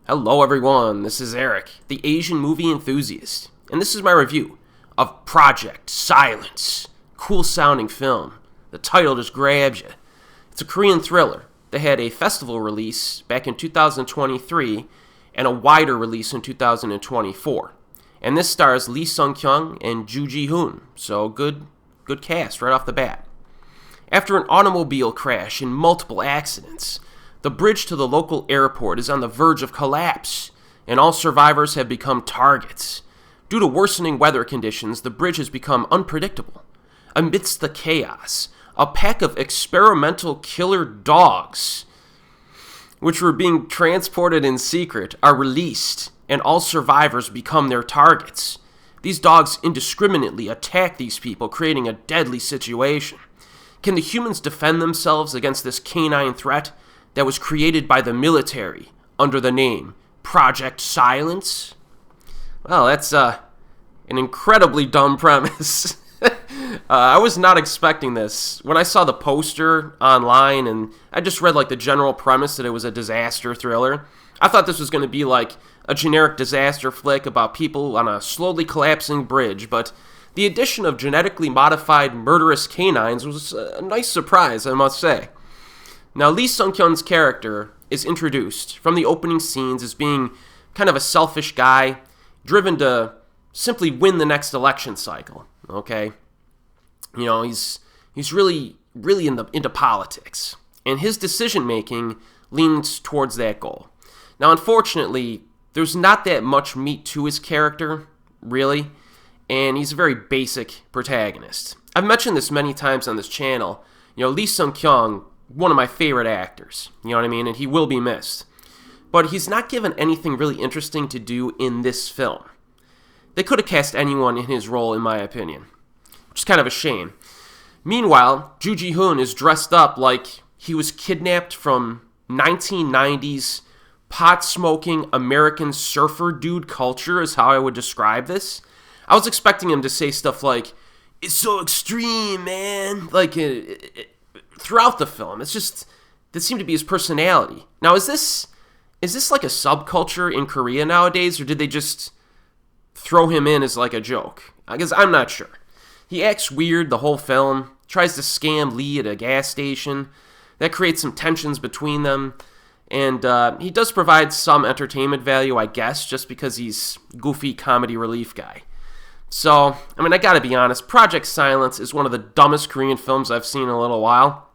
Hello everyone, this is Erik, the Asian movie enthusiast, and this is my review of Project Silence. Cool sounding film. The title just grabs you. It's a Korean thriller that had a festival release back in 2023 and a wider release in 2024. And this stars Sun-kyun and Ji-hoon, so good cast right off the bat. After an automobile crash and multiple accidents, the bridge to the local airport is on the verge of collapse, and all survivors have become targets. Due to worsening weather conditions, the bridge has become unpredictable. Amidst the chaos, a pack of experimental killer dogs, which were being transported in secret, are released, and all survivors become their targets. These dogs indiscriminately attack these people, creating a deadly situation. Can the humans defend themselves against this canine threat that was created by the military under the name Project Silence? Well, that's an incredibly dumb premise. I was not expecting this. When I saw the poster online and I just read the general premise that it was a disaster thriller, I thought this was going to be like a generic disaster flick about people on a slowly collapsing bridge, but the addition of genetically modified murderous canines was a nice surprise, I must say. Now, Sun-kyun's character is introduced from the opening scenes as being kind of a selfish guy, driven to simply win the next election cycle, okay? You know, he's really into politics, and his decision-making leans towards that goal. Now, unfortunately, there's not that much meat to his character, really, and he's a very basic protagonist. I've mentioned this many times on this channel. You know, Sun-kyun, one of my favorite actors, you know what I mean, and he will be missed. But he's not given anything really interesting to do in this film. They could have cast anyone in his role, in my opinion, which is kind of a shame. Meanwhile, Ji-hoon is dressed up like he was kidnapped from 1990s pot-smoking American surfer dude culture, is how I would describe this. I was expecting him to say stuff like, "It's so extreme, man," throughout the film. It's just, that seemed to be his personality. Now, is this like a subculture in Korea nowadays, or did they just throw him in as like a joke? I guess I'm not sure. He acts weird the whole film, tries to scam Lee at a gas station. That creates some tensions between them, and he does provide some entertainment value, I guess, just because he's goofy comedy relief guy. So, I mean, I gotta be honest, Project Silence is one of the dumbest Korean films I've seen in a little while.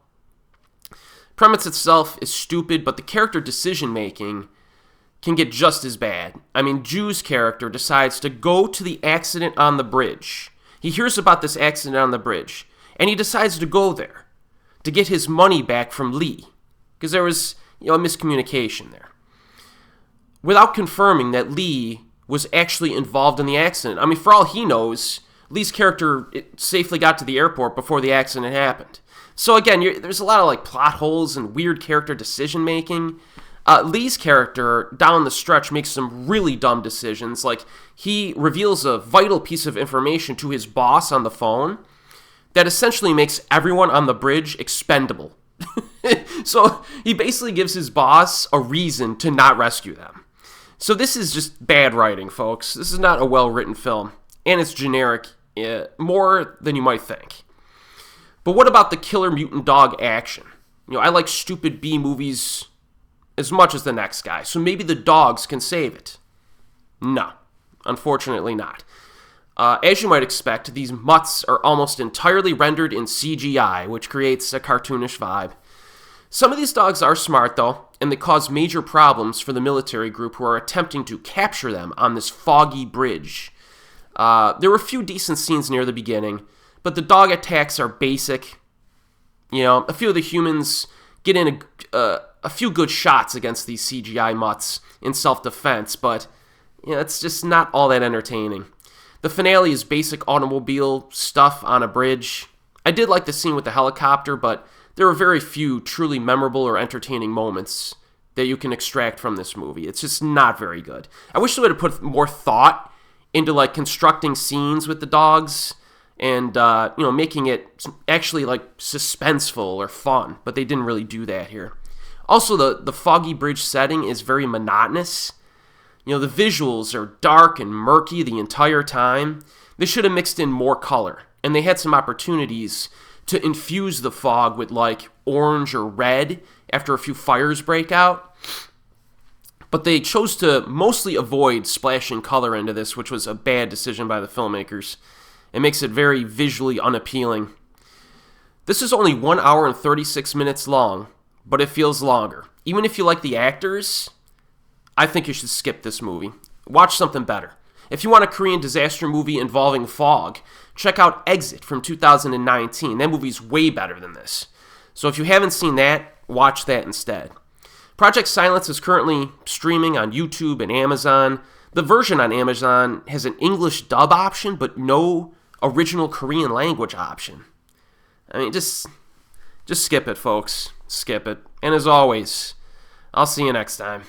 Premise itself is stupid, but the character decision-making can get just as bad. I mean, Ju's character decides to go to the accident on the bridge. He hears about this accident on the bridge, and he decides to go there to get his money back from Lee, because there was, a miscommunication there, without confirming that Lee was actually involved in the accident. I mean, for all he knows, Lee's character safely got to the airport before the accident happened. So again, there's a lot of plot holes and weird character decision-making. Lee's character, down the stretch, makes some really dumb decisions. He reveals a vital piece of information to his boss on the phone that essentially makes everyone on the bridge expendable. So he basically gives his boss a reason to not rescue them. So this is just bad writing, folks. This is not a well-written film, and it's generic, more than you might think. But what about the killer mutant dog action? I like stupid B movies as much as the next guy, so maybe the dogs can save it. No, unfortunately not. As you might expect, these mutts are almost entirely rendered in CGI, which creates a cartoonish vibe. Some of these dogs are smart, though, and they cause major problems for the military group who are attempting to capture them on this foggy bridge. There were a few decent scenes near the beginning, but the dog attacks are basic. A few of the humans get in a few good shots against these CGI mutts in self-defense, but it's just not all that entertaining. The finale is basic automobile stuff on a bridge. I did like the scene with the helicopter, but there are very few truly memorable or entertaining moments that you can extract from this movie. It's just not very good. I wish they would have put more thought into constructing scenes with the dogs and making it actually suspenseful or fun, but they didn't really do that here. Also, the foggy bridge setting is very monotonous. The visuals are dark and murky the entire time. They should have mixed in more color, and they had some opportunities to infuse the fog with like orange or red after a few fires break out. But they chose to mostly avoid splashing color into this, which was a bad decision by the filmmakers. It makes it very visually unappealing. This is only 1 hour and 36 minutes long, but it feels longer. Even if you like the actors, I think you should skip this movie. Watch something better. If you want a Korean disaster movie involving fog, check out Exit from 2019. That movie's way better than this. So if you haven't seen that, watch that instead. Project Silence is currently streaming on YouTube and Amazon. The version on Amazon has an English dub option, but no original Korean language option. I mean, just skip it, folks. Skip it. And as always, I'll see you next time.